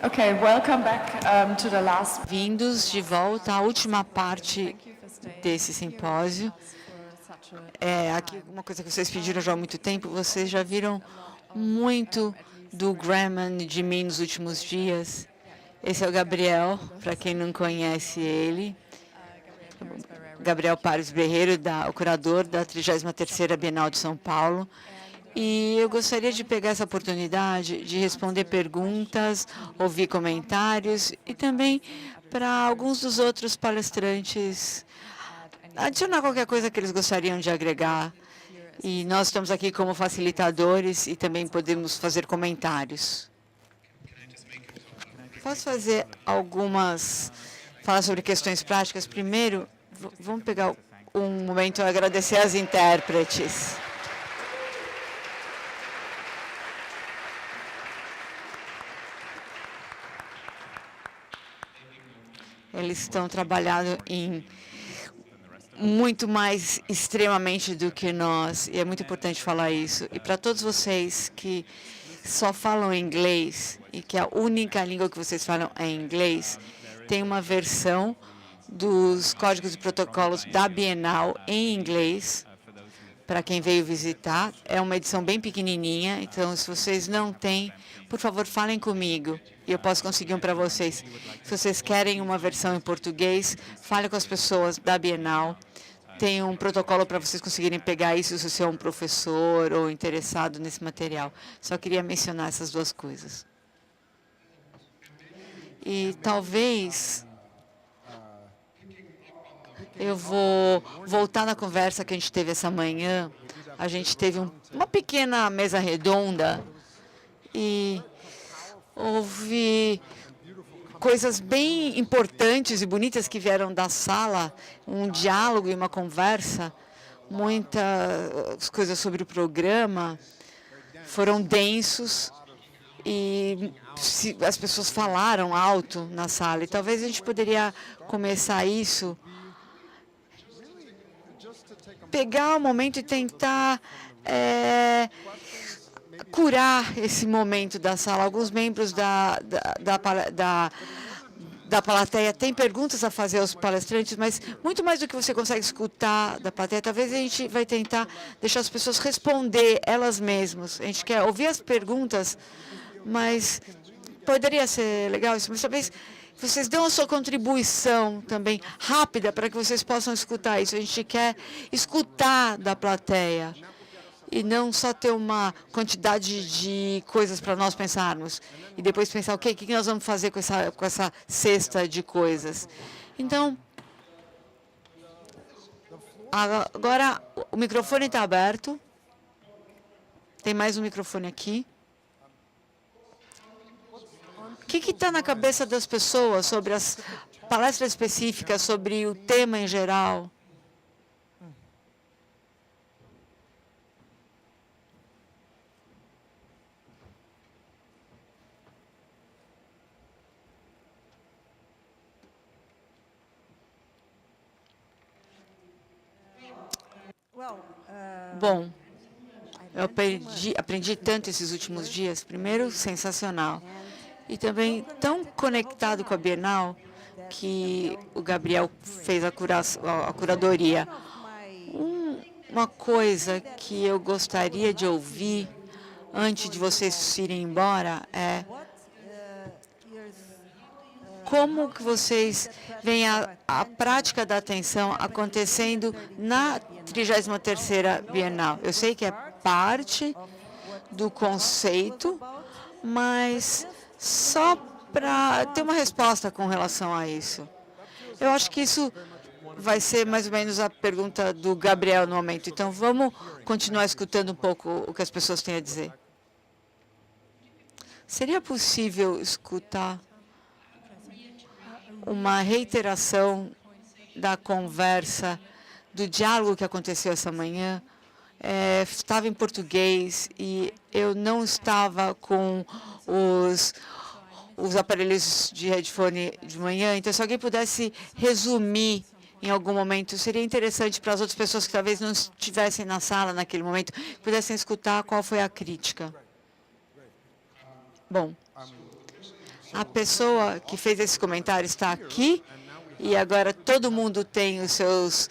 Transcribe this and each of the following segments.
Okay, welcome back to the last. Vindos de volta à última parte desse simpósio. Aqui uma coisa que vocês pediram já há muito tempo, vocês já viram muito do Graham de mim nos últimos dias. Esse é o Gabriel, para quem não conhece ele. Gabriel Pares Berreiro, o curador da 33ª Bienal de São Paulo. E eu gostaria de pegar essa oportunidade de responder perguntas, ouvir comentários e também para alguns dos outros palestrantes adicionar qualquer coisa que eles gostariam de agregar. E nós estamos aqui como facilitadores e também podemos fazer comentários. Posso fazer falar sobre questões práticas? Primeiro, vamos pegar um momento e agradecer às intérpretes. Eles estão trabalhando em muito mais extremamente do que nós, e é muito importante falar isso. E para todos vocês que só falam inglês e que a única língua que vocês falam é inglês, tem uma versão dos códigos e protocolos da Bienal em inglês, para quem veio visitar. É uma edição bem pequenininha, então se vocês não têm, por favor, falem comigo e eu posso conseguir um para vocês. Se vocês querem uma versão em português, fale com as pessoas da Bienal. Tem um protocolo para vocês conseguirem pegar isso se você é um professor ou interessado nesse material. Só queria mencionar essas duas coisas. E talvez eu vou voltar na conversa que a gente teve essa manhã. A gente teve uma pequena mesa redonda e houve coisas bem importantes e bonitas que vieram da sala, um diálogo e uma conversa, muitas coisas sobre o programa, foram densos e as pessoas falaram alto na sala. E talvez a gente poderia começar isso, pegar o momento e tentar curar esse momento da sala. Alguns membros da plateia têm perguntas a fazer aos palestrantes, mas muito mais do que você consegue escutar da plateia, talvez a gente vai tentar deixar as pessoas responder elas mesmas. A gente quer ouvir as perguntas, mas poderia ser legal isso, mas talvez vocês dão a sua contribuição também rápida para que vocês possam escutar isso. A gente quer escutar da plateia e não só ter uma quantidade de coisas para nós pensarmos e depois pensar, ok, o que nós vamos fazer com essa cesta de coisas. Então, agora o microfone está aberto. Tem mais um microfone aqui. O que está na cabeça das pessoas sobre as palestras específicas, sobre o tema em geral? Bom, eu aprendi tanto esses últimos dias. Primeiro, sensacional. E também tão conectado com a Bienal que o Gabriel fez a curadoria. Uma coisa que eu gostaria de ouvir antes de vocês irem embora é como que vocês veem a prática da atenção acontecendo na 33ª Bienal. Eu sei que é parte do conceito, mas só para ter uma resposta com relação a isso. Eu acho que isso vai ser mais ou menos a pergunta do Gabriel no momento. Então, vamos continuar escutando um pouco o que as pessoas têm a dizer. Seria possível escutar uma reiteração da conversa, do diálogo que aconteceu essa manhã? Estava em português e eu não estava com os aparelhos de headphone de manhã, então se alguém pudesse resumir em algum momento, seria interessante para as outras pessoas que talvez não estivessem na sala naquele momento, pudessem escutar qual foi a crítica. Bom, A pessoa que fez esse comentário está aqui e agora todo mundo tem os seus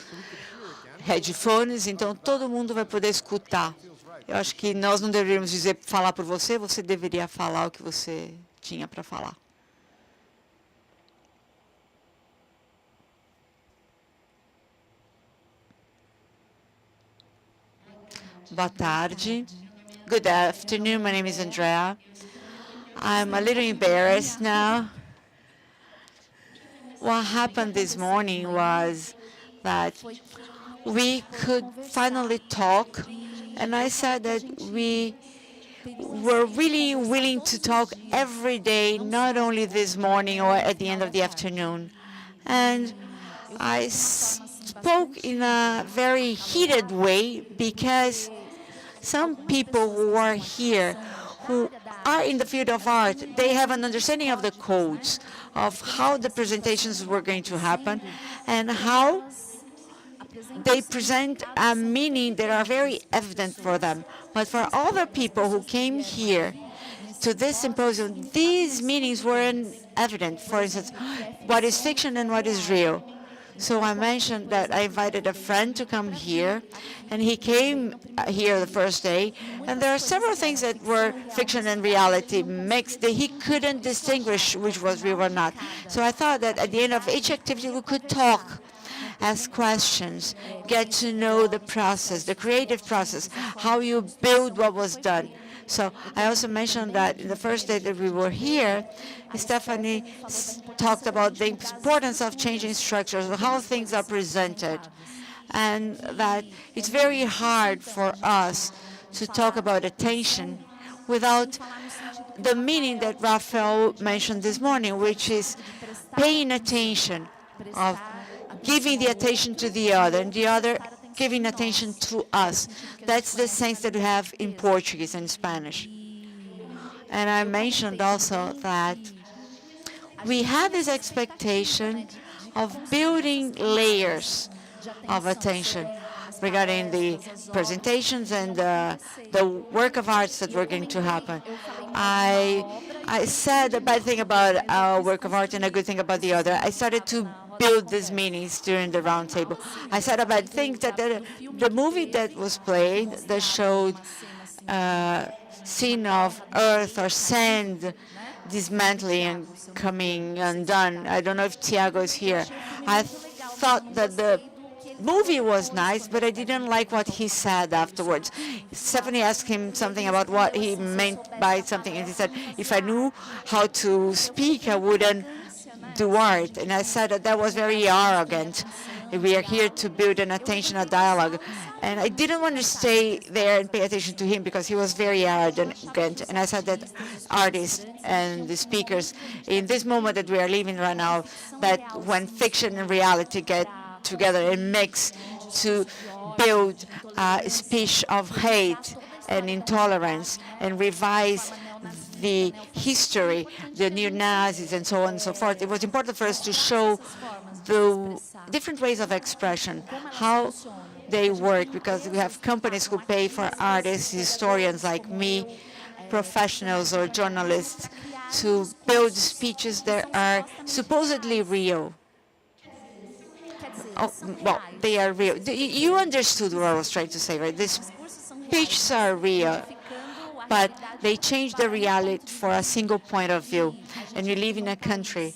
headphones, então todo mundo vai poder escutar. Eu acho que nós não deveríamos dizer falar por você, você deveria falar o que você tinha para falar. Boa tarde. Good afternoon. My name is Andrea. I'm a little embarrassed now. What happened this morning was that we could finally talk, and I said that we were really willing to talk every day, not only this morning or at the end of the afternoon. And I spoke in a very heated way because some people who are here, who are in the field of art, they have an understanding of the codes, of how the presentations were going to happen, and how they present a meaning that are very evident for them. But for other people who came here to this symposium, these meanings weren't evident. For instance, what is fiction and what is real. So I mentioned that I invited a friend to come here, and he came here the first day, and there are several things that were fiction and reality mixed that he couldn't distinguish which was real or not. So I thought that at the end of each activity we could talk, ask questions, get to know the process, the creative process, how you build what was done. So I also mentioned that in the first day that we were here, Stephanie talked about the importance of changing structures, how things are presented, and that it's very hard for us to talk about attention without the meaning that Raphael mentioned this morning, which is paying attention, of giving the attention to the other, and the other giving attention to us. That's the sense that we have in Portuguese and Spanish. And I mentioned also that we had this expectation of building layers of attention regarding the presentations and the work of arts that were going to happen. I said a bad thing about our work of art and a good thing about the other. I started to build these meanings during the roundtable. I said a bad thing that the movie that was played that showed scene of earth or sand dismantling and coming undone. I don't know if Tiago is here. I thought that the movie was nice, but I didn't like what he said afterwards. Stephanie asked him something about what he meant by something, and he said, if I knew how to speak, I wouldn't do art. And I said that was very arrogant. We are here to build an attention, a dialogue. And I didn't want to stay there and pay attention to him because he was very arrogant. And I said that artists and the speakers, in this moment that we are living right now, that when fiction and reality get together and mix to build a speech of hate and intolerance and revise the history, the neo-Nazis and so on and so forth. It was important for us to show the different ways of expression, how they work, because we have companies who pay for artists, historians like me, professionals or journalists, to build speeches that are supposedly real. Oh, well, they are real. You understood what I was trying to say, right? These speeches are real, but they change the reality for a single point of view. And we live in a country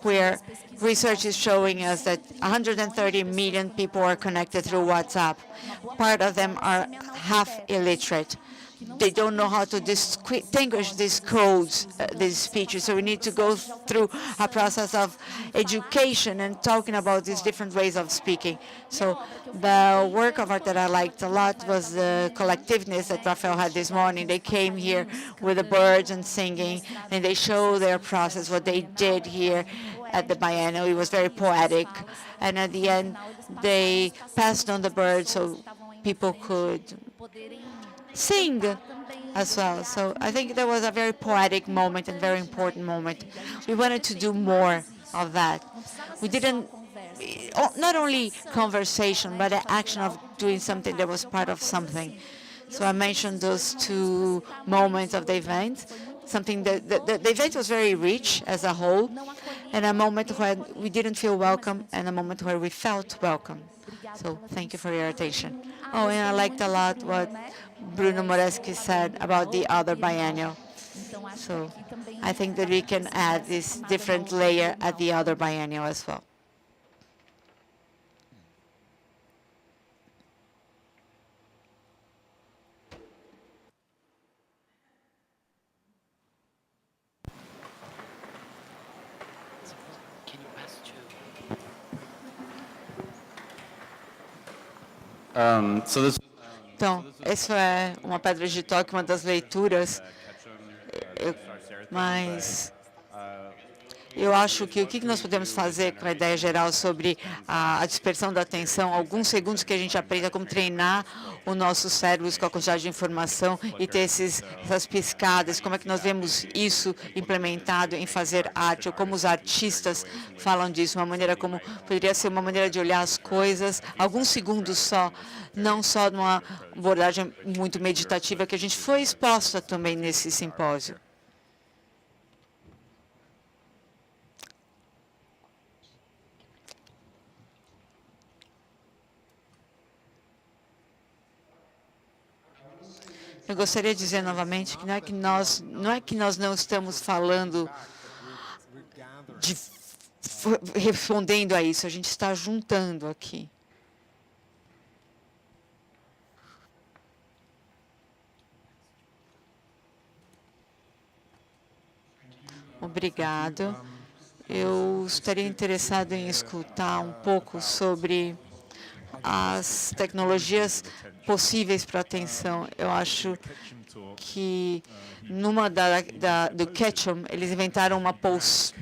where research is showing us that 130 million people are connected through WhatsApp. Part of them are half illiterate. They don't know how to distinguish these codes, these speeches. So we need to go through a process of education and talking about these different ways of speaking. So the work of art that I liked a lot was the collectiveness that Raphael had this morning. They came here with the birds and singing, and they show their process, what they did here at the Biennial. It was very poetic. And at the end, they passed on the birds so people could sing as well. So I think that was a very poetic moment and very important moment. We wanted to do more of that. We didn't, not only conversation, but the action of doing something that was part of something. So I mentioned those two moments of the event. something that the event was very rich as a whole, and a moment when we didn't feel welcome, and a moment where we felt welcome. So thank you for your attention. Oh, and I liked a lot what Bruno Moreski said about the other biennial. So I think that we can add this different layer at the other biennial as well. Então, essa é uma pedra de toque, uma das leituras, mas eu acho que o que nós podemos fazer com a ideia geral sobre a dispersão da atenção, alguns segundos que a gente aprenda como treinar o nosso cérebro com a quantidade de informação e ter essas piscadas, como é que nós vemos isso implementado em fazer arte, ou como os artistas falam disso, uma maneira como poderia ser uma maneira de olhar as coisas, alguns segundos só, não só numa abordagem muito meditativa que a gente foi exposta também nesse simpósio. Eu gostaria de dizer novamente que não é que nós não estamos falando respondendo a isso, a gente está juntando aqui. Obrigado. Eu estaria interessado em escutar um pouco sobre as tecnologias possíveis para a atenção. Eu acho que numa do Ketchum, eles inventaram uma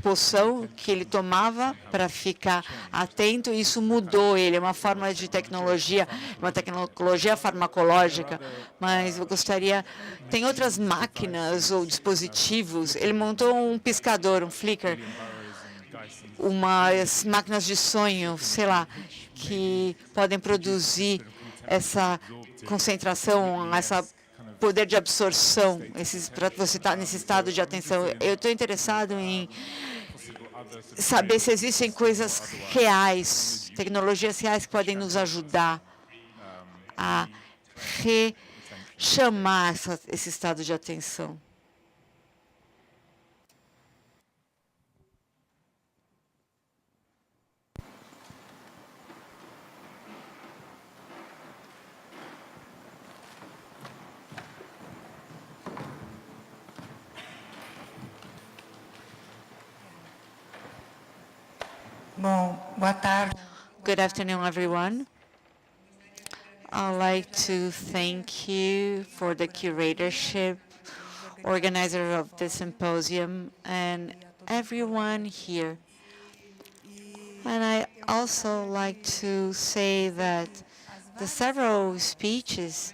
poção que ele tomava para ficar atento, e isso mudou ele. É uma forma de tecnologia, uma tecnologia farmacológica, mas eu gostaria... Tem outras máquinas ou dispositivos. Ele montou um piscador, um flicker, umas máquinas de sonho, sei lá, que podem produzir essa concentração, esse poder de absorção, para você estar nesse estado de atenção. Eu estou interessado em saber se existem coisas reais, tecnologias reais que podem nos ajudar a rechamar esse estado de atenção. Boa tarde. Good afternoon, everyone. I'd like to thank you for the curatorship, organizer of the symposium, and everyone here. And I also like to say that the several speeches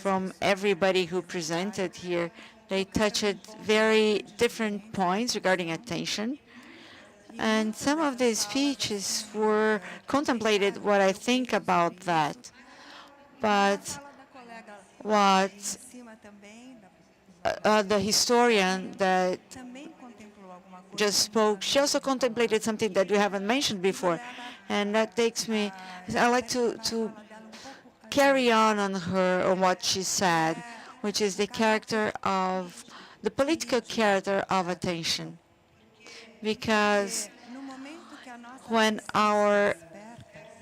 from everybody who presented here, they touched very different points regarding attention. And some of the speeches were contemplated what I think about that. But what the historian that just spoke, she also contemplated something that we haven't mentioned before. And that takes me, I like to carry on her, on what she said, which is the political character of attention. Because when our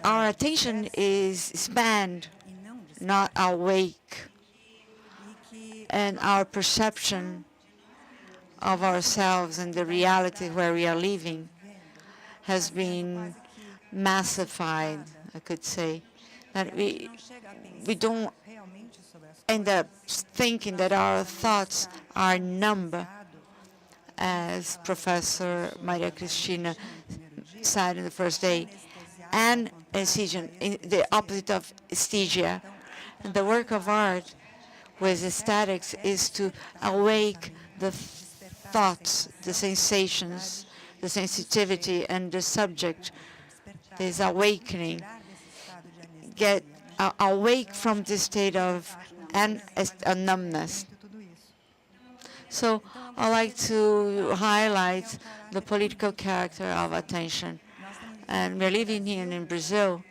attention is spanned, not awake, and our perception of ourselves and the reality where we are living has been massified, I could say, that we don't end up thinking that our thoughts are numb, as Professor Maria Cristina said in the first day, and the opposite of aesthesia. And the work of art with aesthetics is to awake the thoughts, the sensations, the sensitivity, and the subject, this awakening, get awake from this state of numbness. So I'd like to highlight the political character of attention. And we're living here in Brazil.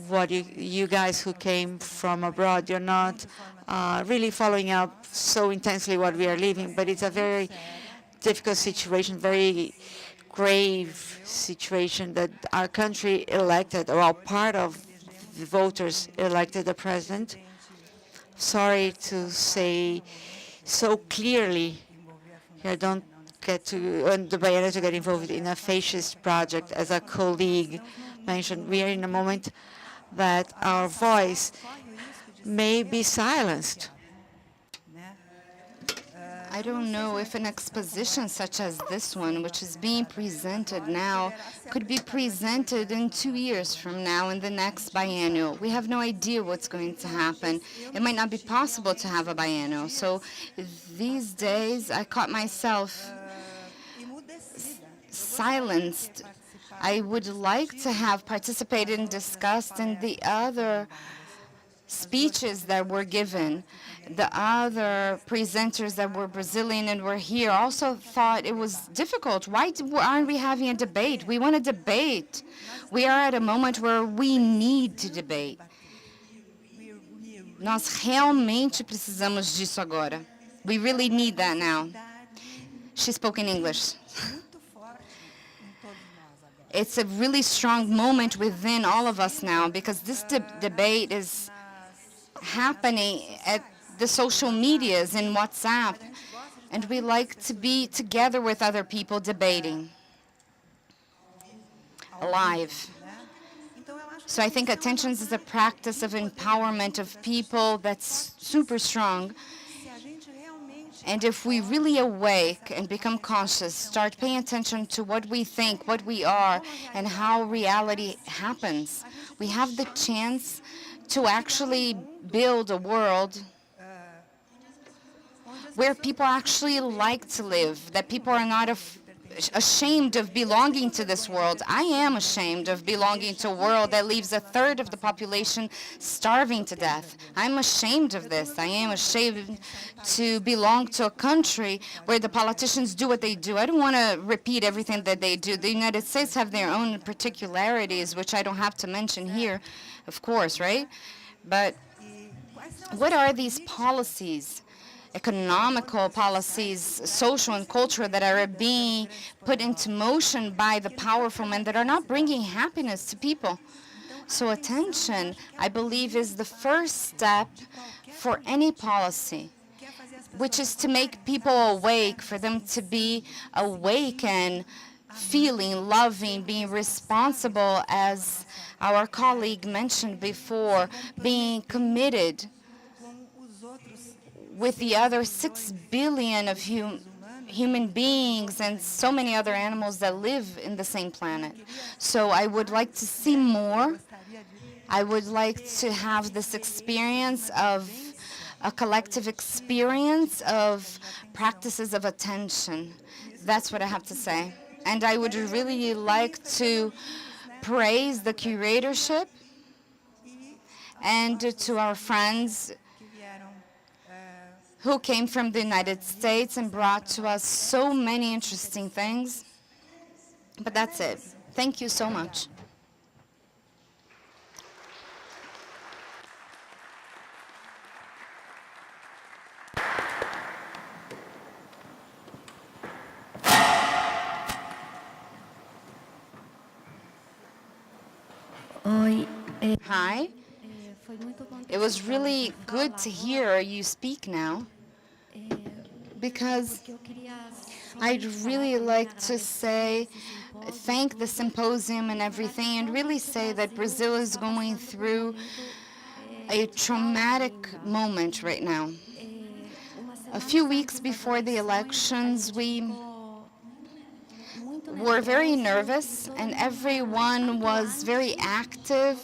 What you guys who came from abroad, you're not really following up so intensely what we are living, but it's a very difficult situation, very grave situation that our country elected, or part of the voters elected the president. Sorry to say so clearly here, don't get the Baiana to get involved in a fascist project, as a colleague mentioned. We are in a moment that our voice may be silenced. I don't know if an exposition such as this one, which is being presented now, could be presented in 2 years from now in the next biennial. We have no idea what's going to happen. It might not be possible to have a biennial. So these days, I caught myself silenced. I would like to have participated and discussed in the other speeches that were given. The other presenters that were Brazilian and were here also thought it was difficult. Why aren't we having a debate? We want to debate. We are at a moment where we need to debate. Nós realmente precisamos disso agora. We really need that now. She spoke in English. It's a really strong moment within all of us now, because this debate is happening at the social medias and WhatsApp, and we like to be together with other people debating live. So I think attentions is a practice of empowerment of people that's super strong. And if we really awake and become conscious, start paying attention to what we think, what we are, and how reality happens, we have the chance to actually build a world where people actually like to live, that people are not ashamed of belonging to this world. I am ashamed of belonging to a world that leaves a third of the population starving to death. I'm ashamed of this. I am ashamed to belong to a country where the politicians do what they do. I don't want to repeat everything that they do. The United States have their own particularities, which I don't have to mention here, of course, right? But what are these policies? Economical policies, social and cultural, that are being put into motion by the powerful men that are not bringing happiness to people. So attention, I believe, is the first step for any policy, which is to make people awake, for them to be awake and feeling, loving, being responsible, as our colleague mentioned before, being committed with the other 6 billion of human beings and so many other animals that live in the same planet. So I would like to see more. I would like to have this experience of a collective experience of practices of attention. That's what I have to say. And I would really like to praise the curatorship and to our friends who came from the United States and brought to us so many interesting things. But that's it. Thank you so much. Hi. It was really good to hear you speak now, because I'd really like to thank the symposium and everything, and really say that Brazil is going through a traumatic moment right now. A few weeks before the elections, we were very nervous, and everyone was very active.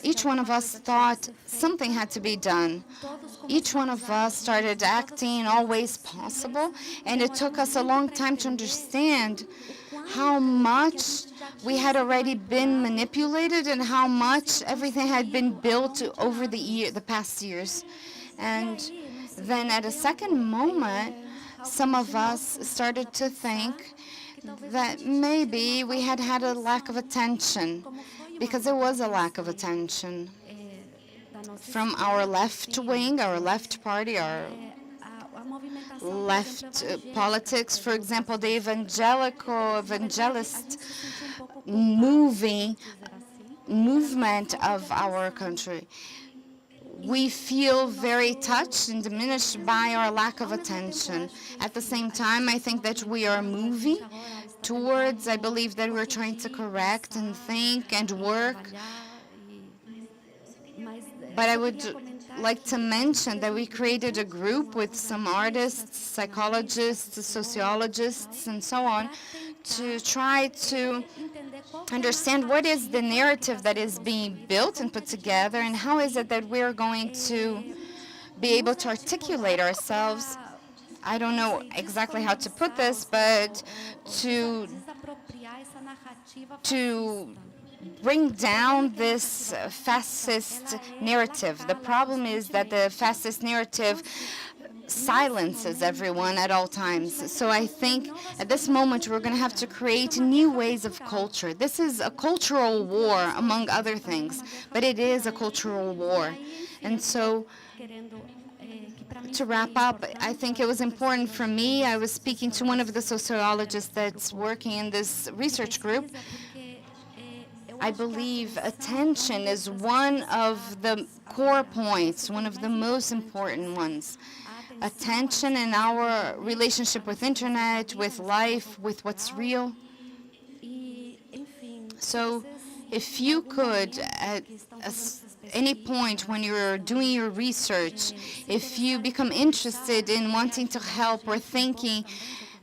Each one of us thought something had to be done. Each one of us started acting in all ways possible, and it took us a long time to understand how much we had already been manipulated and how much everything had been built over the past years. And then at a second moment, some of us started to think that maybe we had had a lack of attention, because there was a lack of attention from our left wing, our left party, our left politics. For example, the evangelist movement of our country. We feel very touched and diminished by our lack of attention. At the same time, I think that we are moving towards, I believe that we're trying to correct and think and work. But I would like to mention that we created a group with some artists, psychologists, sociologists, and so on, to try to understand what is the narrative that is being built and put together, and how is it that we're going to be able to articulate ourselves. I don't know exactly how to put this, but to bring down this fascist narrative. The problem is that the fascist narrative silences everyone at all times. So I think at this moment we're going to have to create new ways of culture. This is a cultural war, among other things, but it is a cultural war. And so to wrap up, I think it was important for me. I was speaking to one of the sociologists that's working in this research group. I believe attention is one of the core points, one of the most important ones. Attention in our relationship with internet, with life, with what's real. So if you could, at any point when you're doing your research, if you become interested in wanting to help or thinking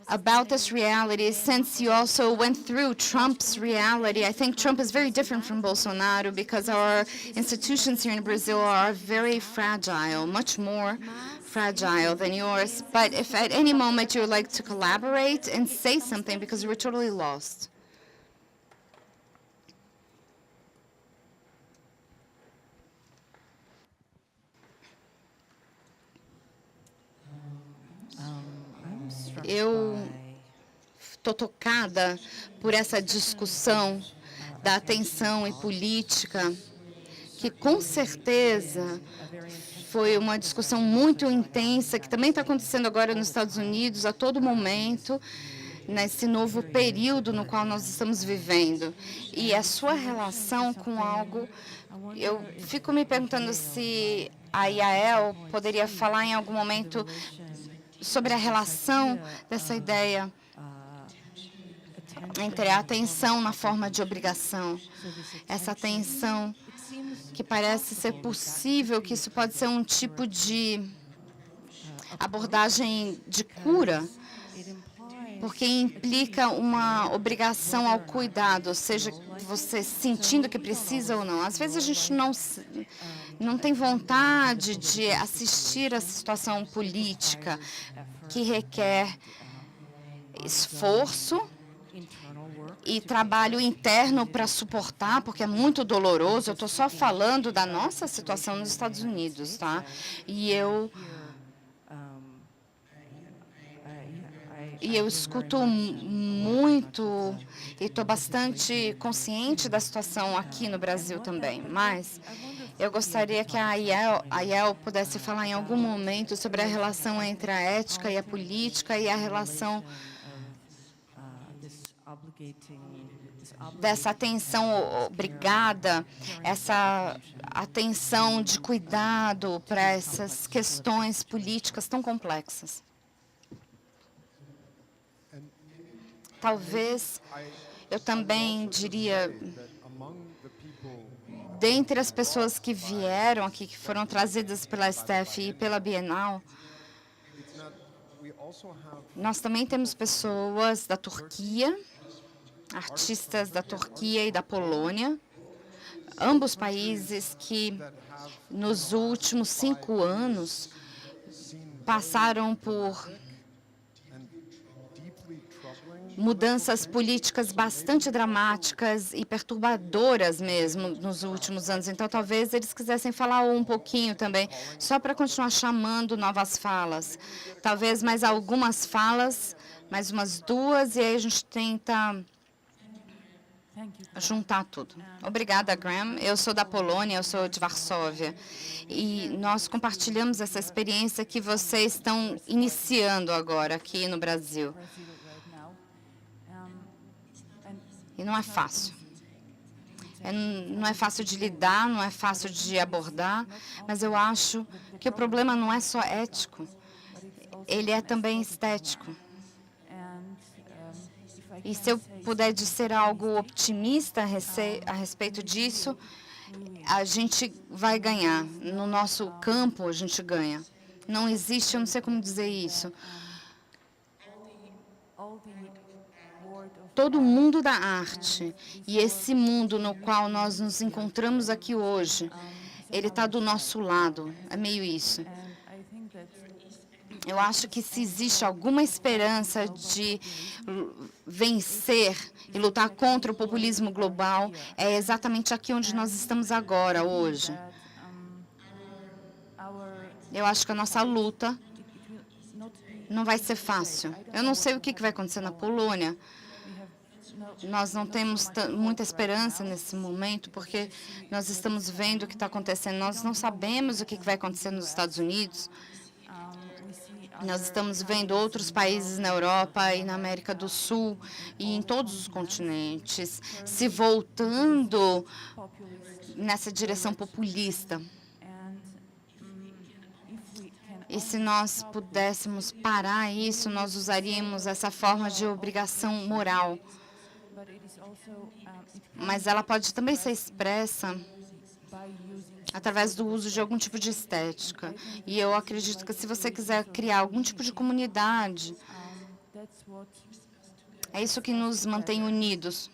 about this reality, since you also went through Trump's reality, I think Trump is very different from Bolsonaro, because our institutions here in Brazil are very fragile, much more fragile than yours. But if at any moment you would like to collaborate and say something, because we're totally lost. Eu estou tocada por essa discussão da atenção e política, que com certeza foi uma discussão muito intensa, que também está acontecendo agora nos Estados Unidos a todo momento, nesse novo período no qual nós estamos vivendo. E a sua relação com algo, eu fico me perguntando se a Yael poderia falar em algum momento sobre a relação dessa ideia entre a atenção na forma de obrigação, essa atenção que parece ser possível, que isso pode ser um tipo de abordagem de cura, porque implica uma obrigação ao cuidado, seja você sentindo que precisa ou não. Às vezes a gente não tem vontade de assistir a situação política, que requer esforço e trabalho interno para suportar, porque é muito doloroso. Eu estou só falando da nossa situação nos Estados Unidos, tá? E eu escuto muito e estou bastante consciente da situação aqui no Brasil também, mas eu gostaria que a Yael pudesse falar em algum momento sobre a relação entre a ética e a política e a relação dessa atenção obrigada, essa atenção de cuidado para essas questões políticas tão complexas. Talvez eu também diria, dentre as pessoas que vieram aqui, que foram trazidas pela STF e pela Bienal, nós também temos pessoas da Turquia, artistas da Turquia e da Polônia, ambos países que nos últimos 5 anos mudanças políticas bastante dramáticas e perturbadoras mesmo nos últimos anos. Então, talvez eles quisessem falar um pouquinho também, só para continuar chamando novas falas. Talvez mais algumas falas, mais umas 2, e aí a gente tenta juntar tudo. Obrigada, Graham. Eu sou da Polônia, eu sou de Varsóvia. E nós compartilhamos essa experiência que vocês estão iniciando agora aqui no Brasil. E não é fácil. Não é fácil de lidar, não é fácil de abordar, mas eu acho que o problema não é só ético, ele é também estético. E se eu puder dizer algo otimista a respeito disso, a gente vai ganhar. No nosso campo, a gente ganha. Não existe, eu não sei como dizer isso. Todo o mundo da arte e esse mundo no qual nós nos encontramos aqui hoje, ele está do nosso lado. É meio isso. Eu acho que se existe alguma esperança de vencer e lutar contra o populismo global, é exatamente aqui onde nós estamos agora, hoje. Eu acho que a nossa luta não vai ser fácil. Eu não sei o que vai acontecer na Polônia. Nós não temos muita esperança nesse momento, porque nós estamos vendo o que está acontecendo. Nós não sabemos o que vai acontecer nos Estados Unidos. Nós estamos vendo outros países na Europa e na América do Sul e em todos os continentes se voltando nessa direção populista. E se nós pudéssemos parar isso, nós usaríamos essa forma de obrigação moral. Mas ela pode também ser expressa através do uso de algum tipo de estética. E eu acredito que se você quiser criar algum tipo de comunidade, é isso que nos mantém unidos.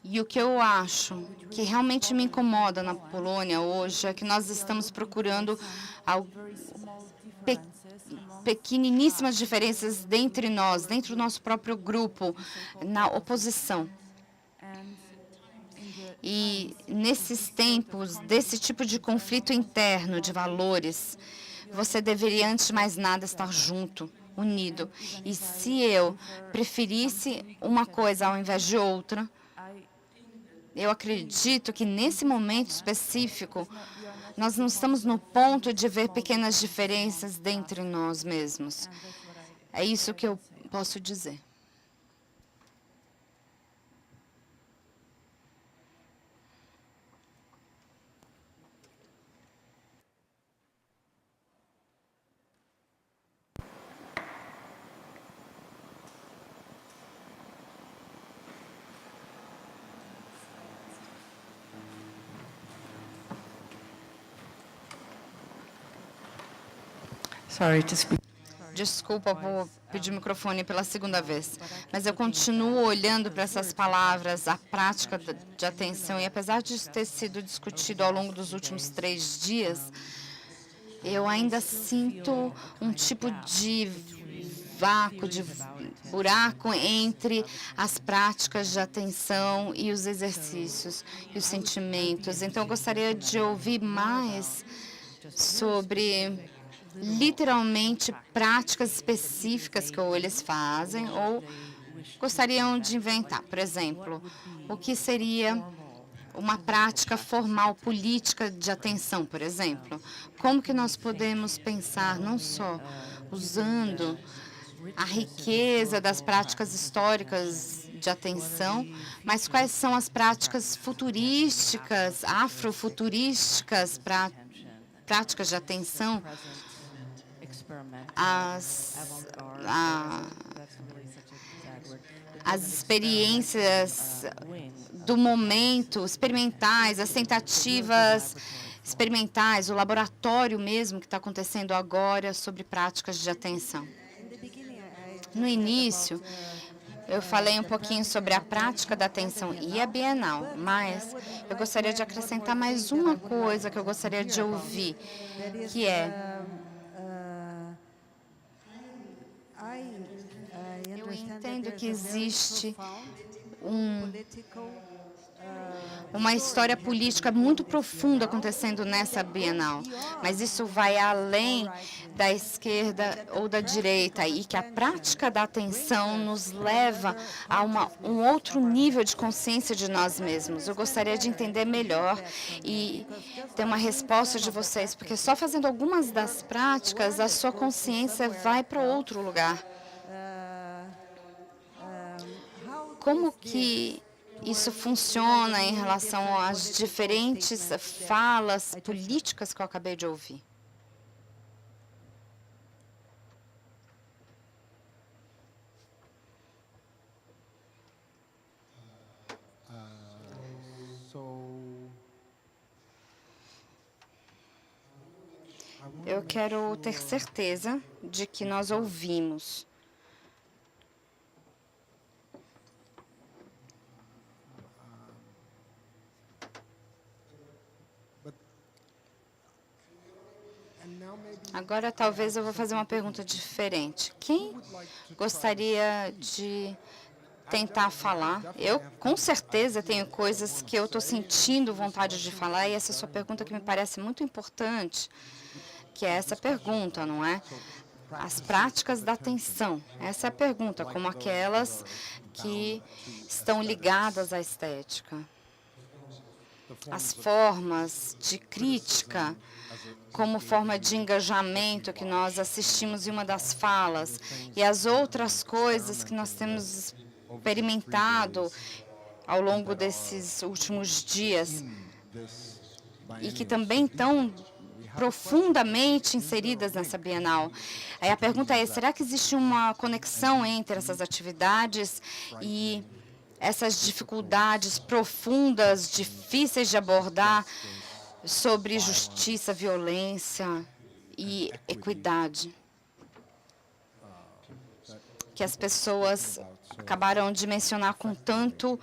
E o que eu acho que realmente me incomoda na Polônia hoje é que nós estamos procurando pequeniníssimas diferenças dentre nós, dentro do nosso próprio grupo, na oposição. E nesses tempos, desse tipo de conflito interno de valores, você deveria, antes de mais nada, estar junto, unido. E se eu preferisse uma coisa ao invés de outra, eu acredito que nesse momento específico, nós não estamos no ponto de ver pequenas diferenças dentre nós mesmos. É isso que eu posso dizer. Sorry to speak. Desculpa por pedir o microfone pela segunda vez, mas eu continuo olhando para essas palavras, a prática de atenção, e apesar de ter sido discutido ao longo dos últimos 3 dias, eu ainda sinto um tipo de vácuo, de buraco entre as práticas de atenção e os exercícios e os sentimentos. Então, eu gostaria de ouvir mais sobre literalmente práticas específicas que ou eles fazem ou gostariam de inventar. Por exemplo, o que seria uma prática formal política de atenção, por exemplo? Como que nós podemos pensar não só usando a riqueza das práticas históricas de atenção, mas quais são as práticas futurísticas, afrofuturísticas, práticas de atenção, as experiências do momento, experimentais, as tentativas experimentais, o laboratório mesmo que está acontecendo agora sobre práticas de atenção. No início, eu falei um pouquinho sobre a prática da atenção e a Bienal, mas eu gostaria de acrescentar mais uma coisa que eu gostaria de ouvir, que é entendo que existe uma história política muito profunda acontecendo nessa Bienal, mas isso vai além da esquerda ou da direita e que a prática da atenção nos leva a um outro nível de consciência de nós mesmos. Eu gostaria de entender melhor e ter uma resposta de vocês, porque só fazendo algumas das práticas a sua consciência vai para outro lugar. Como que isso funciona em relação às diferentes falas políticas que eu acabei de ouvir? Eu quero ter certeza de que nós ouvimos. Agora, talvez eu vou fazer uma pergunta diferente. Quem gostaria de tentar falar? Eu, com certeza, tenho coisas que eu estou sentindo vontade de falar, e essa é a sua pergunta que me parece muito importante, que é essa pergunta, não é? As práticas da atenção. Essa é a pergunta, como aquelas que estão ligadas à estética. As formas de crítica, como forma de engajamento que nós assistimos em uma das falas, e as outras coisas que nós temos experimentado ao longo desses últimos dias e que também estão profundamente inseridas nessa Bienal. Aí a pergunta é, será que existe uma conexão entre essas atividades e essas dificuldades profundas, difíceis de abordar, sobre justiça, violência e equidade, que as pessoas acabaram de mencionar com tanta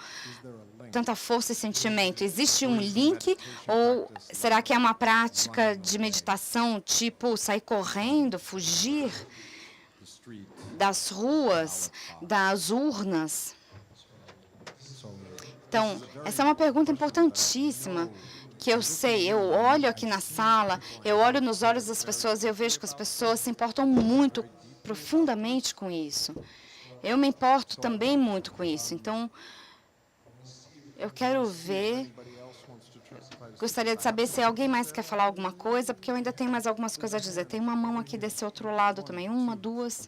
força e sentimento? Existe um link ou será que é uma prática de meditação, tipo sair correndo, fugir das ruas, das urnas? Então, essa é uma pergunta importantíssima, que eu sei, eu olho aqui na sala, eu olho nos olhos das pessoas e eu vejo que as pessoas se importam muito profundamente com isso. Eu me importo também muito com isso. Então, eu quero ver, gostaria de saber se alguém mais quer falar alguma coisa, porque eu ainda tenho mais algumas coisas a dizer. Tem uma mão aqui desse outro lado também, uma, duas.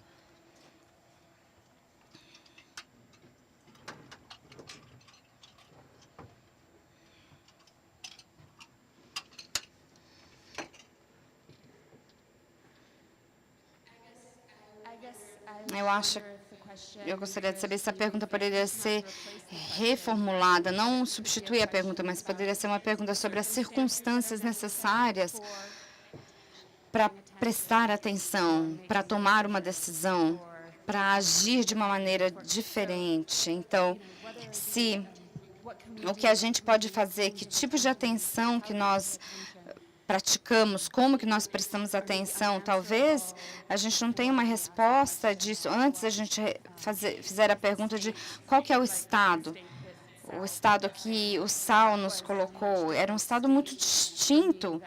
Eu gostaria de saber se a pergunta poderia ser reformulada, não substituir a pergunta, mas poderia ser uma pergunta sobre as circunstâncias necessárias para prestar atenção, para tomar uma decisão, para agir de uma maneira diferente. Então, o que a gente pode fazer, que tipo de atenção que nós praticamos, como que nós prestamos atenção, talvez a gente não tenha uma resposta disso antes a gente fizer a pergunta de qual que é o estado que o Sal nos colocou. Era um estado muito distinto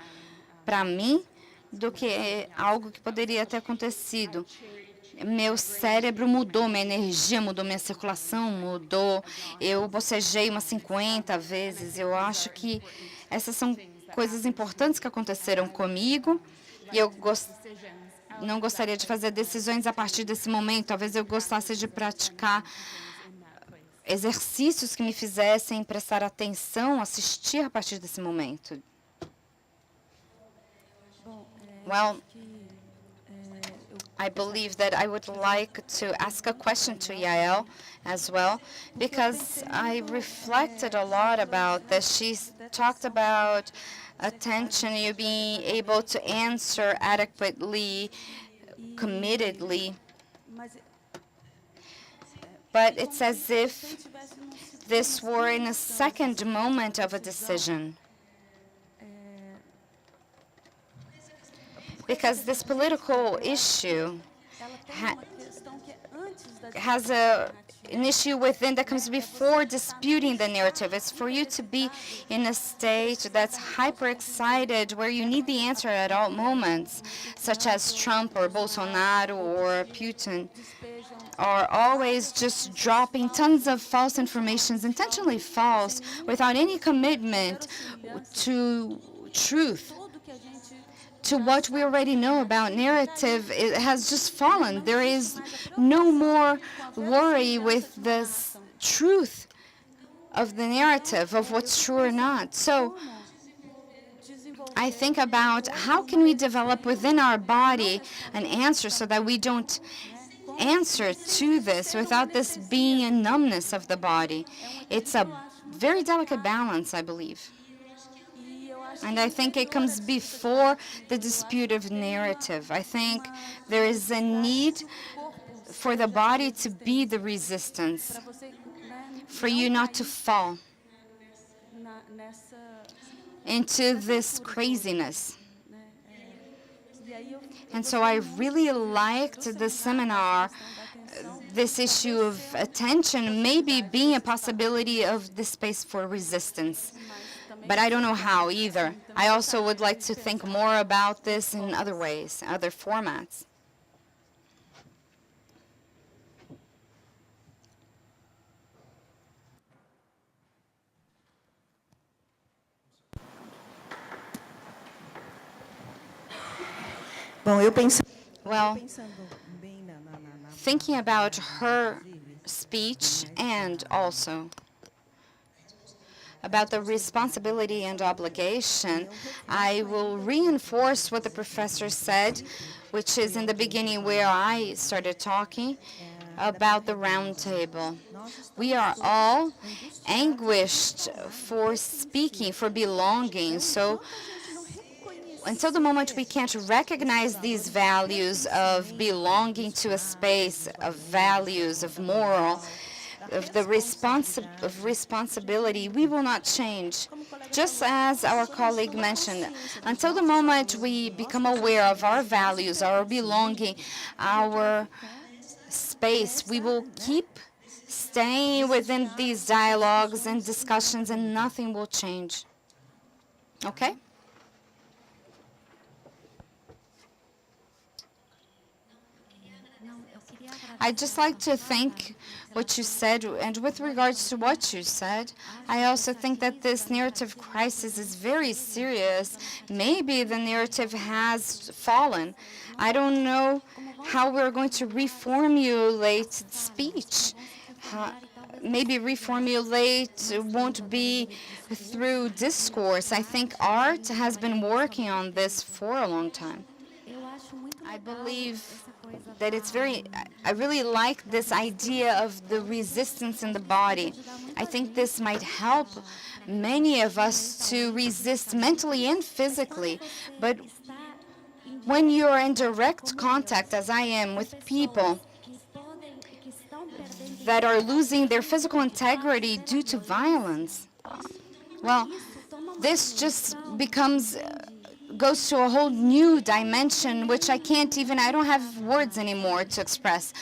para mim do que algo que poderia ter acontecido. Meu cérebro mudou, minha energia mudou, minha circulação mudou. Eu bocejei umas 50 vezes. Eu acho que essas são coisas importantes que aconteceram comigo e eu não gostaria de fazer decisões a partir desse momento. Talvez eu gostasse de praticar exercícios que me fizessem prestar atenção, assistir a partir desse momento. Well, I believe that I would like to ask a question to Yael as well, because I reflected a lot about this. She's talked about attention, you being able to answer adequately, committedly. But it's as if this were in a second moment of a decision. Because this political issue has an issue within that comes before disputing the narrative. It's for you to be in a state that's hyper excited, where you need the answer at all moments, such as Trump or Bolsonaro or Putin, are always just dropping tons of false information, intentionally false, without any commitment to truth, to what we already know about narrative. It has just fallen. There is no more worry with the truth of the narrative, of what's true or not. So I think about how can we develop within our body an answer so that we don't answer to this without this being a numbness of the body. It's a very delicate balance, I believe. And I think it comes before the disputive narrative. I think there is a need for the body to be the resistance, for you not to fall into this craziness. And so I really liked the seminar, this issue of attention maybe being a possibility of the space for resistance. But I don't know how either. I also would like to think more about this in other ways, other formats. Well, thinking about her speech and also about the responsibility and obligation, I will reinforce what the professor said, which is in the beginning where I started talking about the round table. We are all anguished for speaking, for belonging. So until the moment we can't recognize these values of belonging to a space, of values, of moral, of the responsibility, we will not change. Just as our colleague mentioned, until the moment we become aware of our values, our belonging, our space, we will keep staying within these dialogues and discussions, and nothing will change. Okay? I'd just like to thank what you said, and with regards to what you said, I also think that this narrative crisis is very serious. Maybe the narrative has fallen. I don't know how we're going to reformulate speech. Maybe reformulate won't be through discourse. I think art has been working on this for a long time. I believe that I really like this idea of the resistance in the body. I think this might help many of us to resist mentally and physically. But when you're in direct contact, as I am, with people that are losing their physical integrity due to violence, well, this just goes to a whole new dimension, which I don't have words anymore to express.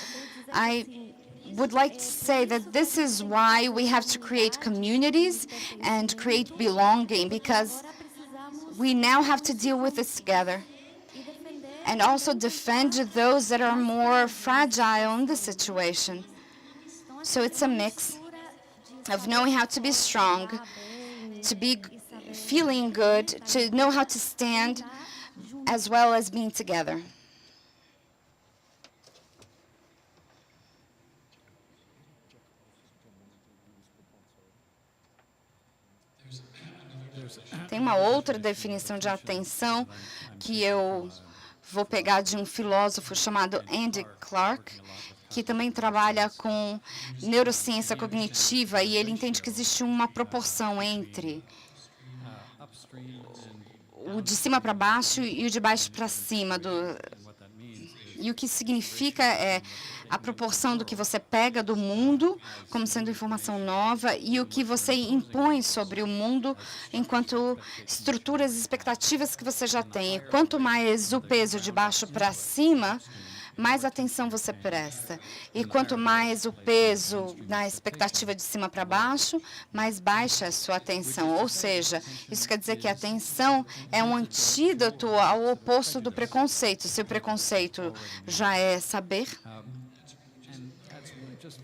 I would like to say that this is why we have to create communities and create belonging, because we now have to deal with this together and also defend those that are more fragile in the situation. So it's a mix of knowing how to be strong, to be feeling good, to know how to stand, as well as being together. Tem uma outra definição de atenção que eu vou pegar de um filósofo chamado Andy Clark, que também trabalha com neurociência cognitiva, e ele entende que existe uma proporção entre o de cima para baixo e o de baixo para cima. E o que significa é a proporção do que você pega do mundo como sendo informação nova e o que você impõe sobre o mundo enquanto estruturas e expectativas que você já tem. E quanto mais o peso de baixo para cima, mais atenção você presta. E quanto mais o peso na expectativa de cima para baixo, mais baixa é a sua atenção. Ou seja, isso quer dizer que a atenção é um antídoto ao oposto do preconceito. Se o preconceito já é saber,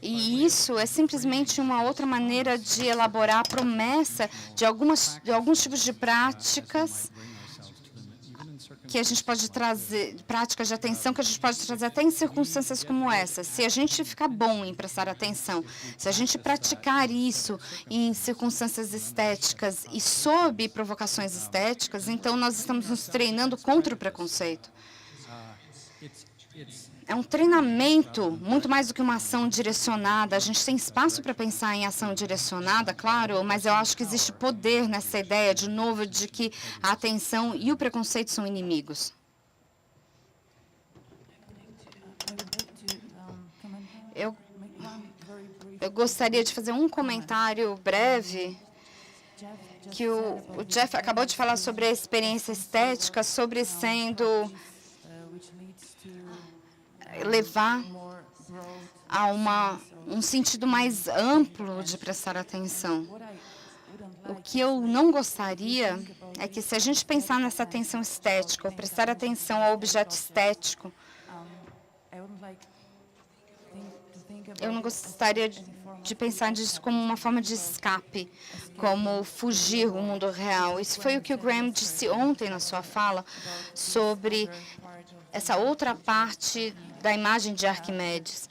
e isso é simplesmente uma outra maneira de elaborar a promessa de alguns tipos de práticas que a gente pode trazer, práticas de atenção que a gente pode trazer até em circunstâncias como essa. Se a gente ficar bom em prestar atenção, se a gente praticar isso em circunstâncias estéticas e sob provocações estéticas, então nós estamos nos treinando contra o preconceito. É um treinamento, muito mais do que uma ação direcionada. A gente tem espaço para pensar em ação direcionada, claro, mas eu acho que existe poder nessa ideia, de novo, de que a atenção e o preconceito são inimigos. Eu gostaria de fazer um comentário breve, que o Jeff acabou de falar sobre a experiência estética, sobre sendo levar a um sentido mais amplo de prestar atenção. O que eu não gostaria é que, se a gente pensar nessa atenção estética, ou prestar atenção ao objeto estético, eu não gostaria de pensar nisso como uma forma de escape, como fugir do mundo real. Isso foi o que o Graham disse ontem na sua fala sobre essa outra parte da imagem de Arquimedes,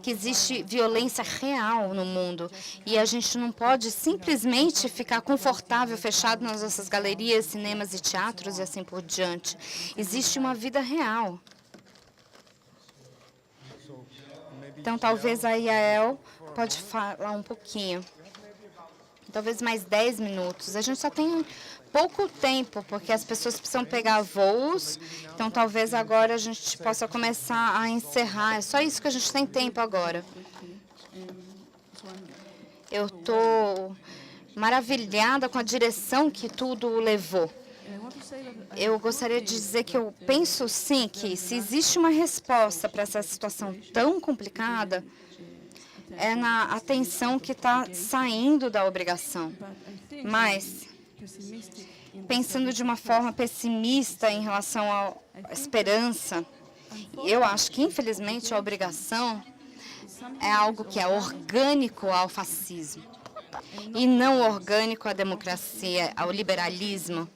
que existe violência real no mundo e a gente não pode simplesmente ficar confortável, fechado nas nossas galerias, cinemas e teatros e assim por diante. Existe uma vida real. Então, talvez a Yael pode falar um pouquinho. Talvez mais 10 minutos. A gente só tem pouco tempo, porque as pessoas precisam pegar voos. Então, talvez agora a gente possa começar a encerrar. É só isso que a gente tem tempo agora. Eu estou maravilhada com a direção que tudo levou. Eu gostaria de dizer que eu penso, sim, que se existe uma resposta para essa situação tão complicada, é na atenção que está saindo da obrigação. Mas, pensando de uma forma pessimista em relação à esperança, eu acho que, infelizmente, a obrigação é algo que é orgânico ao fascismo e não orgânico à democracia, ao liberalismo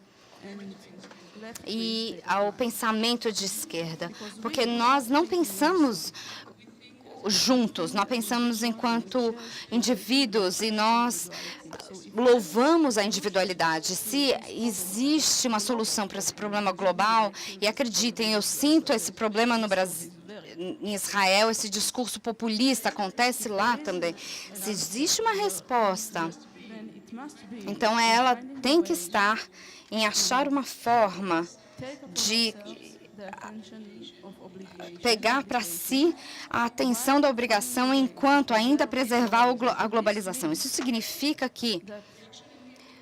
e ao pensamento de esquerda, porque nós não pensamos juntos, nós pensamos enquanto indivíduos e nós louvamos a individualidade. Se existe uma solução para esse problema global, e acreditem, eu sinto esse problema no Brasil, em Israel, esse discurso populista acontece lá também. Se existe uma resposta, então ela tem que estar em achar uma forma de pegar para si a atenção da obrigação enquanto ainda preservar a globalização. Isso significa que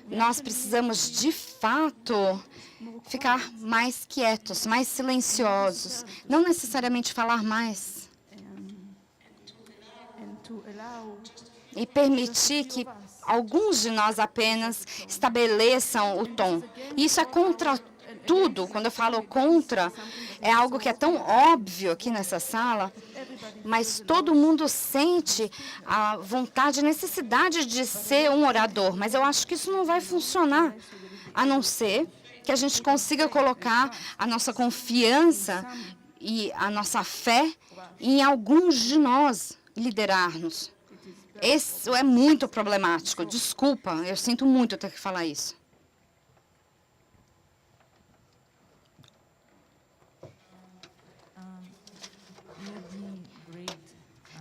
nós precisamos, de fato, ficar mais quietos, mais silenciosos, não necessariamente falar mais. E permitir que alguns de nós apenas estabeleçam o tom. Isso é contra tudo. Quando eu falo contra, é algo que é tão óbvio aqui nessa sala, mas todo mundo sente a vontade, a necessidade de ser um orador. Mas eu acho que isso não vai funcionar, a não ser que a gente consiga colocar a nossa confiança e a nossa fé em alguns de nós liderar-nos. Isso é muito problemático. Desculpa, eu sinto muito ter que falar isso.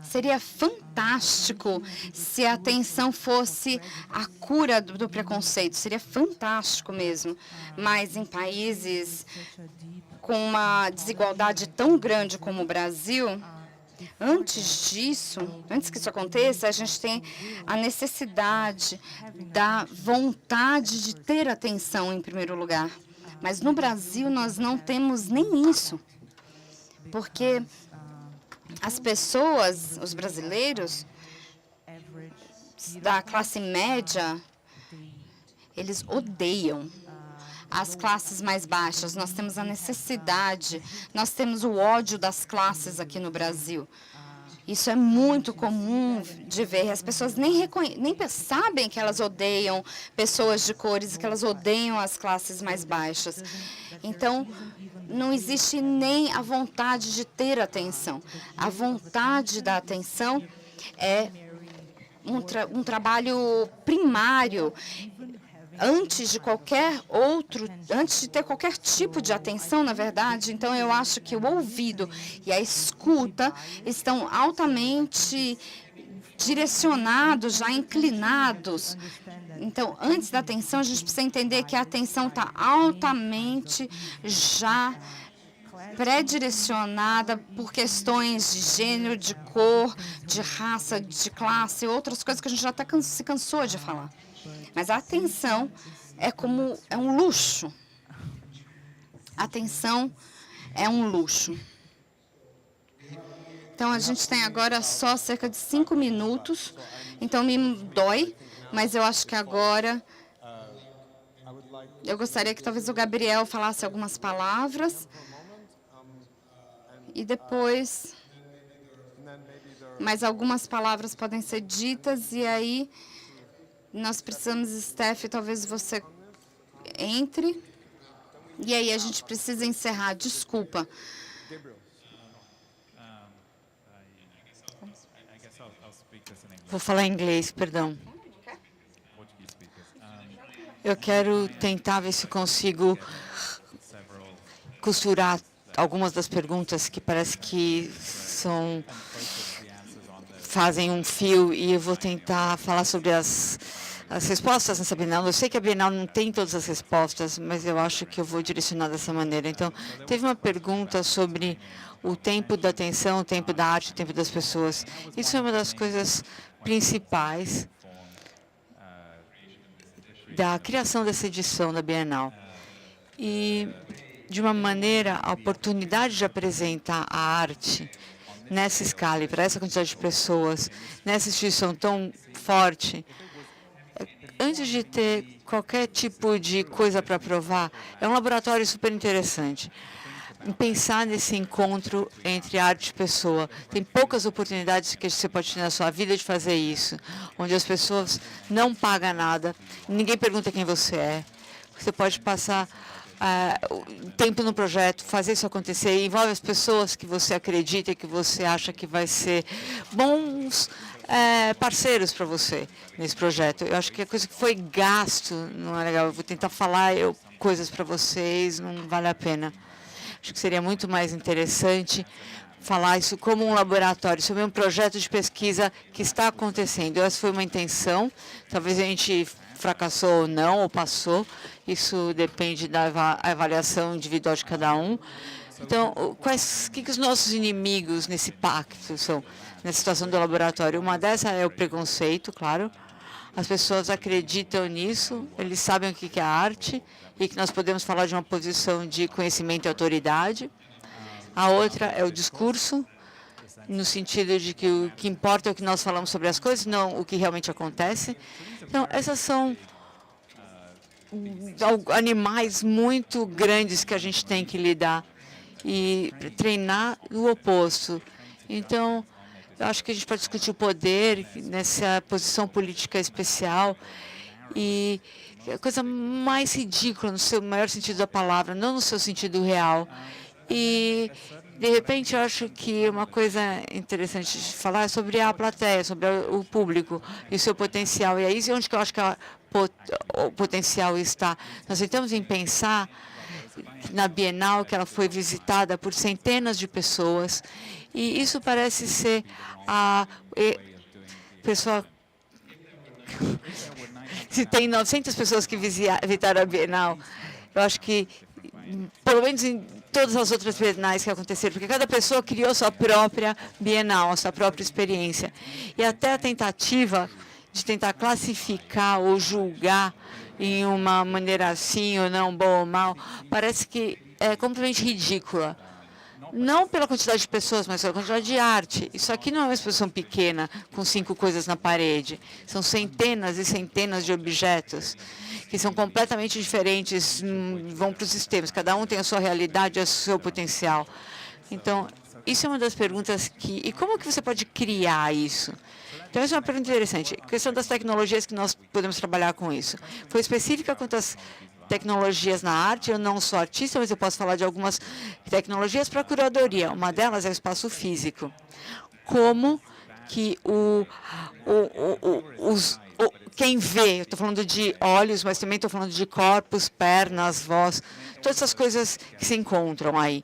Seria fantástico se a atenção fosse a cura do preconceito. Seria fantástico mesmo. Mas em países com uma desigualdade tão grande como o Brasil, antes disso, antes que isso aconteça, a gente tem a necessidade da vontade de ter atenção em primeiro lugar. Mas no Brasil nós não temos nem isso. porque as pessoas, os brasileiros da classe média, eles odeiam as classes mais baixas. Nós temos a necessidade, nós temos o ódio das classes aqui no Brasil. Isso é muito comum de ver. As pessoas nem sabem que elas odeiam pessoas de cores, que elas odeiam as classes mais baixas. Então, não existe nem a vontade de ter atenção. A vontade da atenção é um trabalho primário. Antes de ter qualquer tipo de atenção, na verdade. Então, eu acho que o ouvido e a escuta estão altamente direcionados, já inclinados. Então, antes da atenção, a gente precisa entender que a atenção está altamente já pré-direcionada por questões de gênero, de cor, de raça, de classe, outras coisas que a gente já até se cansou de falar. Mas a atenção é um luxo. A atenção é um luxo. Então, a gente tem agora só cerca de 5 minutos. Então, me dói, mas eu acho que agora eu gostaria que talvez o Gabriel falasse algumas palavras. E depois, mais algumas palavras podem ser ditas, e aí nós precisamos, Steph, talvez você entre. E aí a gente precisa encerrar. Desculpa. Vou falar em inglês, perdão. Eu quero tentar ver se consigo costurar algumas das perguntas que parece que fazem um fio, e eu vou tentar falar sobre as respostas nessa Bienal. Eu sei que a Bienal não tem todas as respostas, mas eu acho que eu vou direcionar dessa maneira. Então, teve uma pergunta sobre o tempo da atenção, o tempo da arte, o tempo das pessoas. Isso é uma das coisas principais da criação dessa edição da Bienal. E, de uma maneira, a oportunidade de apresentar a arte nessa escala e para essa quantidade de pessoas, nessa instituição tão forte, antes de ter qualquer tipo de coisa para provar, é um laboratório super interessante. Em pensar nesse encontro entre arte e pessoa. Tem poucas oportunidades que você pode ter na sua vida de fazer isso, onde as pessoas não pagam nada, ninguém pergunta quem você é. Você pode passar tempo no projeto, fazer isso acontecer, envolve as pessoas que você acredita, que você acha que vai ser bons parceiros para você nesse projeto. Eu acho que a coisa que foi gasto não é legal. Eu vou tentar falar coisas para vocês, não vale a pena. Acho que seria muito mais interessante falar isso como um laboratório, sobre um projeto de pesquisa que está acontecendo. Essa foi uma intenção, talvez a gente fracassou ou não, ou passou, isso depende da avaliação individual de cada um. Então, o que os nossos inimigos nesse pacto são, nessa situação do laboratório? Uma dessas é o preconceito, claro. As pessoas acreditam nisso, eles sabem o que é arte e que nós podemos falar de uma posição de conhecimento e autoridade. A outra é o discurso, no sentido de que o que importa é o que nós falamos sobre as coisas, não o que realmente acontece. Então, essas são animais muito grandes que a gente tem que lidar e treinar o oposto. Então, eu acho que a gente pode discutir o poder nessa posição política especial e a coisa mais ridícula, no seu maior sentido da palavra, não no seu sentido real. E, de repente, eu acho que uma coisa interessante de falar é sobre a plateia, sobre o público e o seu potencial. E é isso onde que eu acho que o potencial está. Nós tentamos em pensar na Bienal, que ela foi visitada por centenas de pessoas, e isso parece ser a pessoa... Se tem 900 pessoas que visitaram a Bienal, eu acho que, pelo menos em todas as outras bienais que aconteceram, porque cada pessoa criou sua própria Bienal, sua própria experiência. E até a tentativa de tentar classificar ou julgar em uma maneira assim ou não, boa ou mal, parece que é completamente ridícula. não pela quantidade de pessoas, mas pela quantidade de arte. Isso aqui não é uma exposição pequena, com 5 coisas na parede. São centenas e centenas de objetos que são completamente diferentes, vão para os sistemas. Cada um tem a sua realidade, o seu potencial. Então, isso é uma das perguntas que... E como que você pode criar isso? Então, essa é uma pergunta interessante. A questão das tecnologias que nós podemos trabalhar com isso. Foi específica quanto às tecnologias na arte. Eu não sou artista, mas eu posso falar de algumas tecnologias para a curadoria. Uma delas é o espaço físico. Como que quem vê, eu estou falando de olhos, mas também estou falando de corpos, pernas, voz, todas essas coisas que se encontram aí.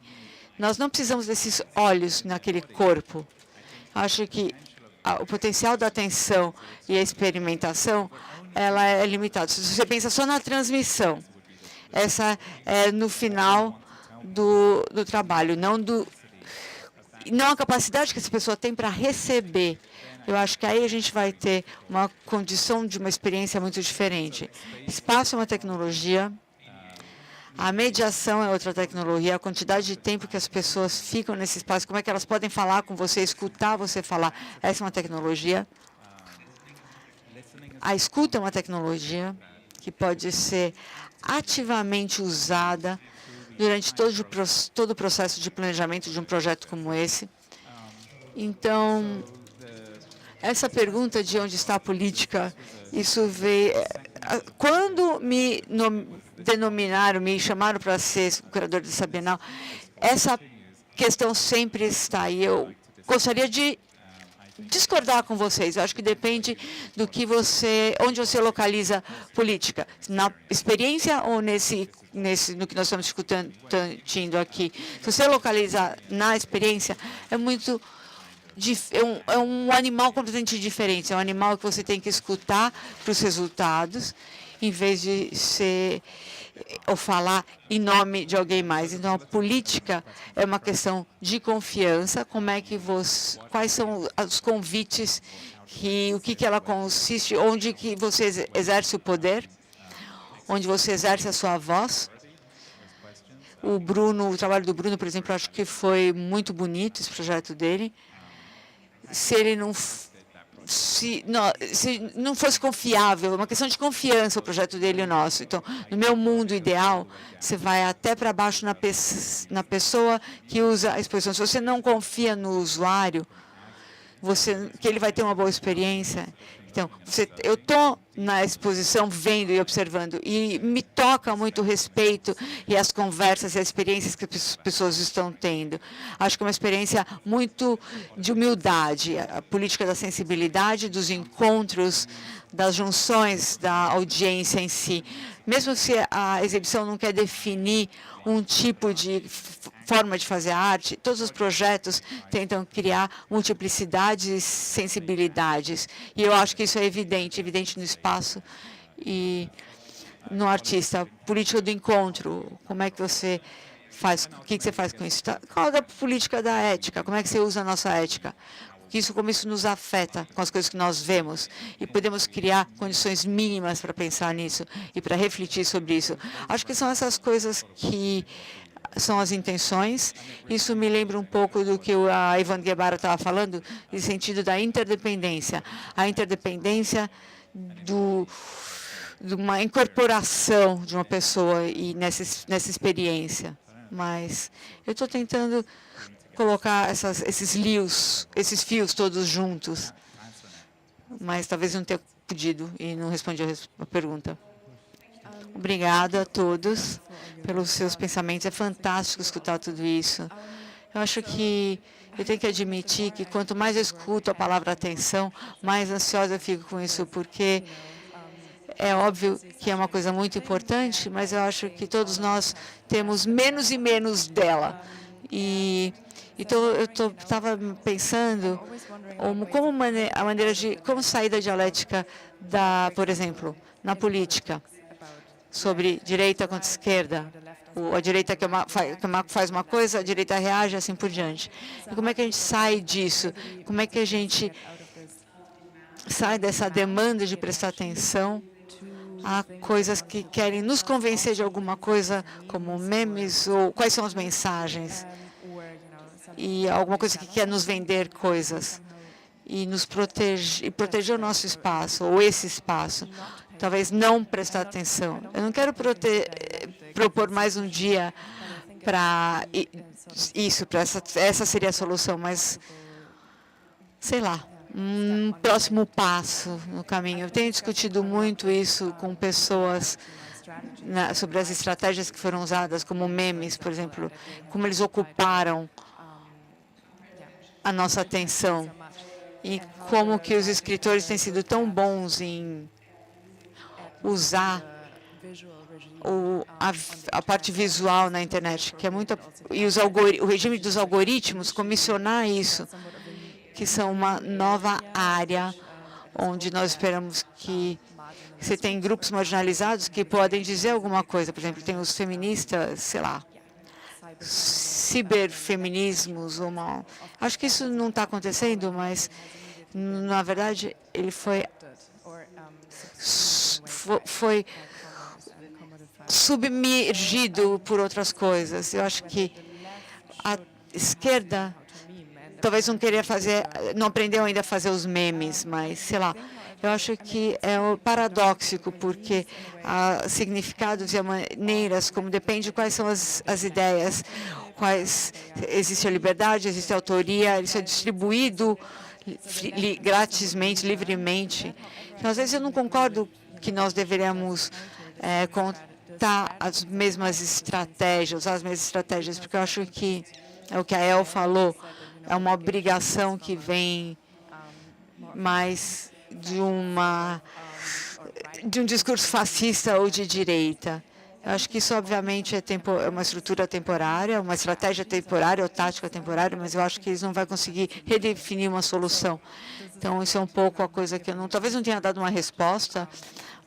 Nós não precisamos desses olhos naquele corpo. Acho que o potencial da atenção e a experimentação, ela é limitada. Se você pensa só na transmissão, essa é no final do trabalho, não a capacidade que essa pessoa tem para receber. Eu acho que aí a gente vai ter uma condição de uma experiência muito diferente. Espaço é uma tecnologia. A mediação é outra tecnologia, a quantidade de tempo que as pessoas ficam nesse espaço, como é que elas podem falar com você, escutar você falar, essa é uma tecnologia. A escuta é uma tecnologia que pode ser ativamente usada durante todo o processo de planejamento de um projeto como esse. Então, essa pergunta de onde está a política, isso veio... Quando me denominaram, me chamaram para ser curador dessa Bienal, essa questão sempre está. E eu gostaria de discordar com vocês. Eu acho que depende do que onde você localiza política. Na experiência ou no que nós estamos discutindo aqui. Se você localizar na experiência, é um animal completamente diferente. É um animal que você tem que escutar para os resultados, em vez de ou falar em nome de alguém mais. Então, a política é uma questão de confiança. Quais são os convites, o que ela consiste, onde que você exerce o poder, onde você exerce a sua voz. O trabalho do Bruno, por exemplo, acho que foi muito bonito, esse projeto dele. Se ele se não fosse confiável, é uma questão de confiança o projeto dele e o nosso. Então, no meu mundo ideal, você vai até para baixo na pessoa que usa a exposição. Se você não confia no usuário, que ele vai ter uma boa experiência. Então, eu estou na exposição vendo e observando, e me toca muito o respeito e as conversas e as experiências que as pessoas estão tendo. Acho que é uma experiência muito de humildade, a política da sensibilidade, dos encontros, das junções da audiência em si. Mesmo se a exibição não quer definir um tipo de forma de fazer arte, todos os projetos tentam criar multiplicidades e sensibilidades. E eu acho que isso é evidente no espaço e no artista. Política do encontro, como é que você faz, o que você faz com isso? Qual é a política da ética? Como é que você usa a nossa ética? Como isso nos afeta com as coisas que nós vemos, e podemos criar condições mínimas para pensar nisso e para refletir sobre isso. Acho que são essas coisas que são as intenções. Isso me lembra um pouco do que a Ivan Guevara estava falando, no sentido da interdependência. A interdependência de uma incorporação de uma pessoa e nessa experiência. Mas eu estou tentando colocar esses fios todos juntos, mas talvez não tenha podido e não respondi a pergunta. Obrigada a todos pelos seus pensamentos. É fantástico escutar tudo isso. Eu acho que eu tenho que admitir que quanto mais eu escuto a palavra atenção, mais ansiosa eu fico com isso, porque é óbvio que é uma coisa muito importante, mas eu acho que todos nós temos menos e menos dela. Então, eu estava pensando como sair da dialética por exemplo, na política, sobre direita contra esquerda, a direita que faz uma coisa, a direita reage, assim por diante. E como é que a gente sai disso? Como é que a gente sai dessa demanda de prestar atenção a coisas que querem nos convencer de alguma coisa, como memes, ou quais são as mensagens? e alguma coisa que quer nos vender coisas e nos proteger o nosso espaço, ou esse espaço. Talvez não prestar atenção. Eu não quero propor mais um dia para isso, essa seria a solução, mas, sei lá, um próximo passo no caminho. Eu tenho discutido muito isso com pessoas sobre as estratégias que foram usadas, como memes, por exemplo, como eles ocuparam a nossa atenção e como que os escritores têm sido tão bons em usar a parte visual na internet, que é muito, e o regime dos algoritmos, comissionar isso, que são uma nova área onde nós esperamos que você tem grupos marginalizados que podem dizer alguma coisa. Por exemplo, tem os feministas, sei lá, ciberfeminismos, acho que isso não está acontecendo, mas, na verdade, ele foi submergido por outras coisas. Eu acho que a esquerda talvez não aprendeu ainda a fazer os memes, mas, sei lá, eu acho que é paradóxico, porque significados e maneiras, como depende de quais são as ideias, existe a liberdade, existe a autoria, isso é distribuído gratizmente, livremente. Então, às vezes eu não concordo que nós deveríamos contar as mesmas estratégias, usar as mesmas estratégias, porque eu acho que é o que a El falou, é uma obrigação que vem mais de um discurso fascista ou de direita. Eu acho que isso, obviamente, é uma estrutura temporária, uma estratégia temporária ou tática temporária, mas eu acho que eles não vão conseguir redefinir uma solução. Então, isso é um pouco a coisa que talvez não tenha dado uma resposta,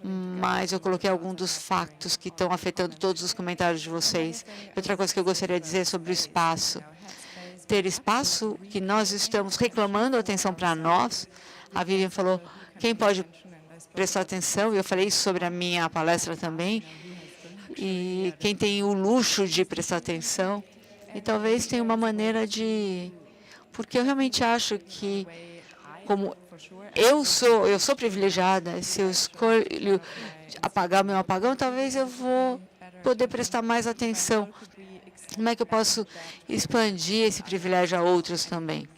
mas eu coloquei alguns dos fatos que estão afetando todos os comentários de vocês. Outra coisa que eu gostaria de dizer sobre o espaço. Ter espaço que nós estamos reclamando atenção para nós. A Vivian falou, quem pode prestar atenção, e eu falei isso sobre a minha palestra também, e quem tem o luxo de prestar atenção, e talvez tenha uma maneira de... Porque eu realmente acho que, como eu sou privilegiada, se eu escolho apagar meu apagão, talvez eu vou poder prestar mais atenção. Como é que eu posso expandir esse privilégio a outros também?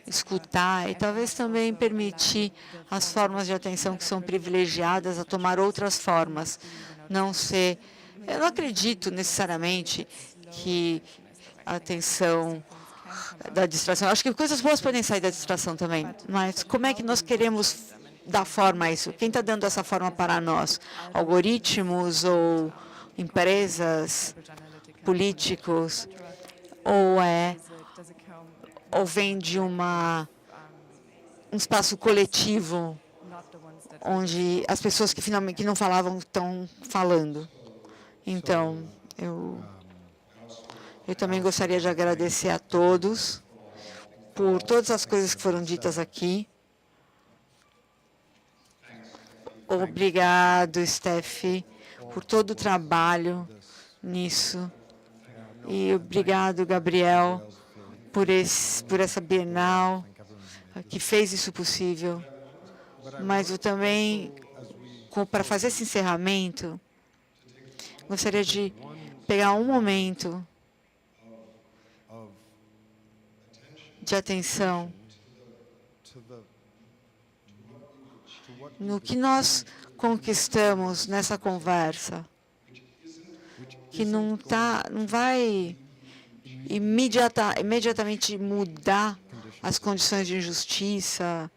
Escutar e talvez também permitir as formas de atenção que são privilegiadas a tomar outras formas. Eu não acredito necessariamente que a atenção da distração, acho que coisas boas podem sair da distração também, mas como é que nós queremos dar forma a isso? Quem está dando essa forma para nós? Algoritmos ou empresas, políticos, ou vem de um espaço coletivo, onde as pessoas que não falavam estão falando. Então, eu também gostaria de agradecer a todos por todas as coisas que foram ditas aqui. Obrigado, Steph, por todo o trabalho nisso. E obrigado, Gabriel, por essa Bienal que fez isso possível. Mas eu também, para fazer esse encerramento, gostaria de pegar um momento de atenção no que nós conquistamos nessa conversa, que não vai imediatamente mudar as condições de injustiça,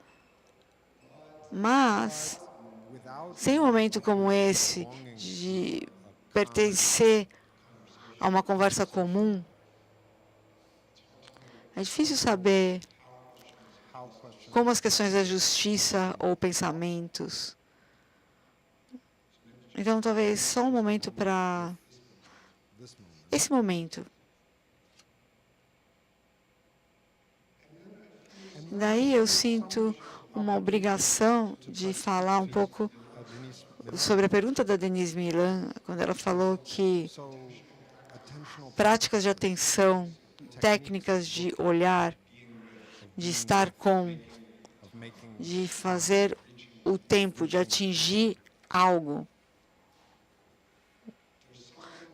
mas, sem um momento como esse, de pertencer a uma conversa comum, é difícil saber como as questões da justiça ou pensamentos. Então, talvez só um momento para esse momento. Daí eu sinto uma obrigação de falar um pouco sobre a pergunta da Denise Milan, quando ela falou que práticas de atenção técnicas de olhar, de estar com, de fazer o tempo, de atingir algo.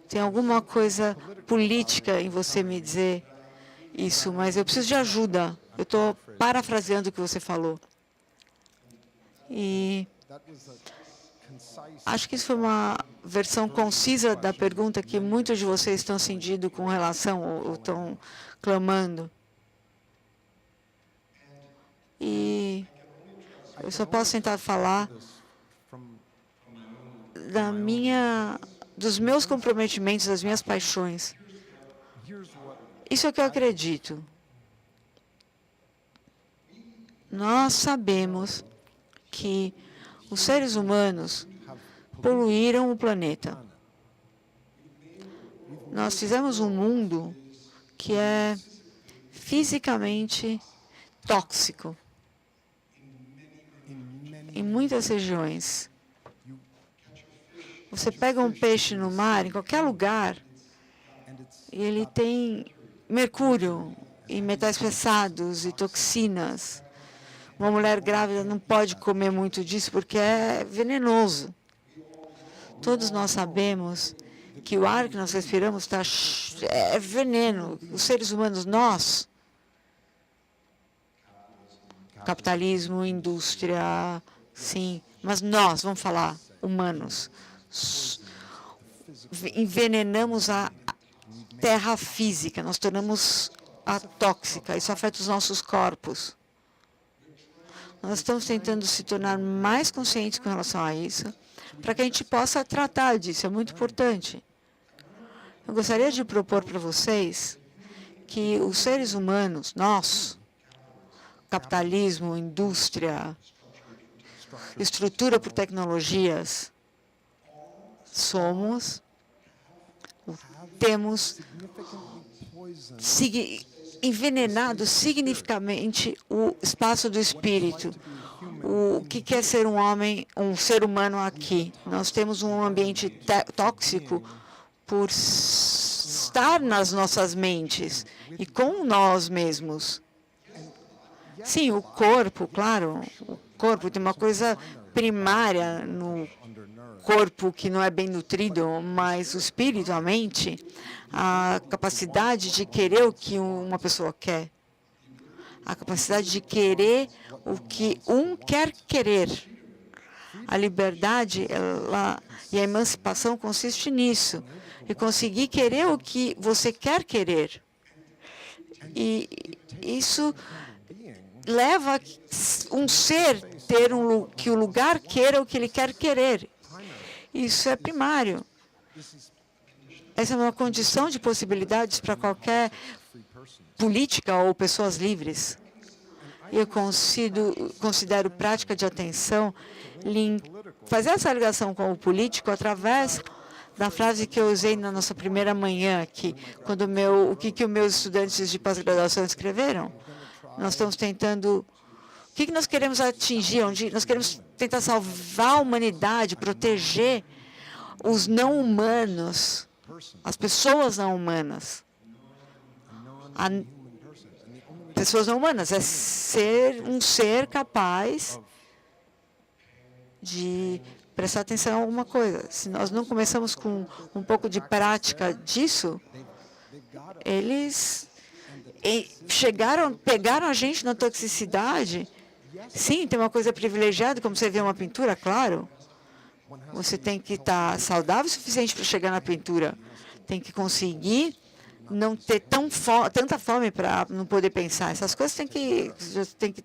Tem alguma coisa política em você me dizer isso, mas eu preciso de ajuda. Eu estou parafraseando o que você falou. E acho que isso foi uma versão concisa da pergunta que muitos de vocês estão sentindo com relação ou estão clamando. E eu só posso tentar falar dos meus comprometimentos, das minhas paixões. Isso é o que eu acredito. Nós sabemos que os seres humanos poluíram o planeta. Nós fizemos um mundo que é fisicamente tóxico em muitas regiões. Você pega um peixe no mar, em qualquer lugar, e ele tem mercúrio e metais pesados e toxinas. Uma mulher grávida não pode comer muito disso porque é venenoso. Todos nós sabemos que o ar que nós respiramos é veneno. Os seres humanos, nós, capitalismo, indústria, sim, mas nós, vamos falar, humanos, envenenamos a terra física, nós tornamos-a tóxica, isso afeta os nossos corpos. Nós estamos tentando se tornar mais conscientes com relação a isso, para que a gente possa tratar disso, é muito importante. Eu gostaria de propor para vocês que os seres humanos, nós, capitalismo, indústria, estrutura por tecnologias, temos envenenado significativamente o espaço do espírito. O que é ser um homem, um ser humano aqui? Nós temos um ambiente tóxico por estar nas nossas mentes e com nós mesmos. Sim, o corpo, claro, o corpo tem uma coisa primária no corpo que não é bem nutrido, mas o espírito, a mente, a capacidade de querer o que uma pessoa quer, a capacidade de querer o que um quer querer. A liberdade e a emancipação consiste nisso, e conseguir querer o que você quer querer. E isso leva um ser ter que o lugar queira o que ele quer querer. Isso é primário. Essa é uma condição de possibilidades para qualquer política ou pessoas livres. Eu considero prática de atenção fazer essa ligação com o político através da frase que eu usei na nossa primeira manhã aqui, quando o que os meus estudantes de pós-graduação escreveram. Nós estamos tentando... O que nós queremos atingir? Onde nós queremos tentar salvar a humanidade, proteger os não-humanos, as pessoas não-humanas. Pessoas não-humanas é ser um ser capaz de prestar atenção em alguma coisa. Se nós não começamos com um pouco de prática disso, eles pegaram a gente na toxicidade. Sim, tem uma coisa privilegiada, como você vê uma pintura, claro. Você tem que estar saudável o suficiente para chegar na pintura. Tem que conseguir não ter tanta fome para não poder pensar. Essas coisas tem que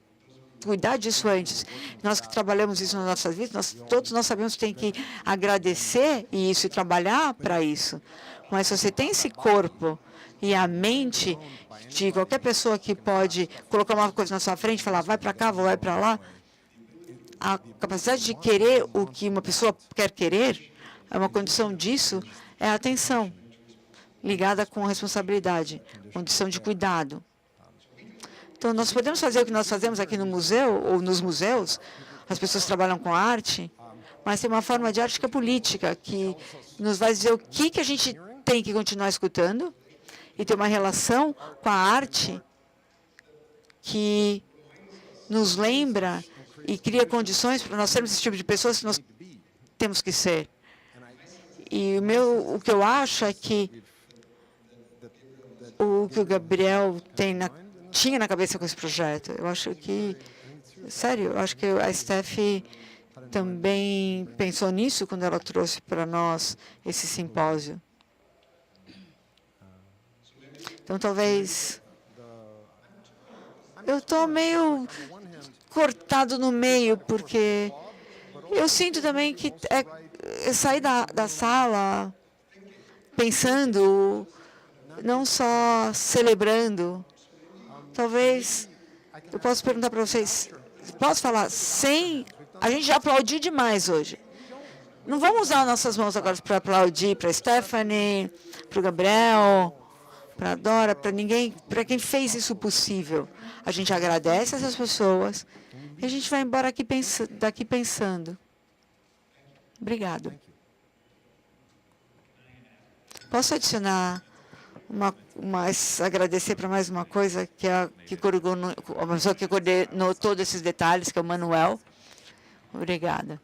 cuidar disso antes. Nós que trabalhamos isso nas nossas vidas, todos nós sabemos que tem que agradecer isso e trabalhar para isso. Mas se você tem esse corpo e a mente de qualquer pessoa que pode colocar uma coisa na sua frente e falar, vai para cá, vai para lá, a capacidade de querer o que uma pessoa quer querer, é uma condição disso, é a atenção, ligada com responsabilidade, condição de cuidado. Então, nós podemos fazer o que nós fazemos aqui no museu, ou nos museus, as pessoas trabalham com arte, mas tem uma forma de arte que é política, que nos vai dizer o que a gente tem que continuar escutando e ter uma relação com a arte que nos lembra e cria condições para nós sermos esse tipo de pessoas que nós temos que ser. E o que eu acho é que o que o Gabriel tinha na cabeça com esse projeto, eu acho que, sério, eu acho que a Steph também pensou nisso quando ela trouxe para nós esse simpósio. Então, talvez eu estou meio cortado no meio, porque eu sinto também que sair da sala pensando, não só celebrando. Talvez eu possa perguntar para vocês, posso falar sem... A gente já aplaudiu demais hoje. Não vamos usar nossas mãos agora para aplaudir para a Stephanie, para o Gabriel, para a Dora, para ninguém, para quem fez isso possível. A gente agradece essas pessoas e a gente vai embora daqui pensando. Obrigado. Posso adicionar agradecer para mais uma coisa, que é a pessoa que coordenou todos esses detalhes, que é o Manuel. Obrigada.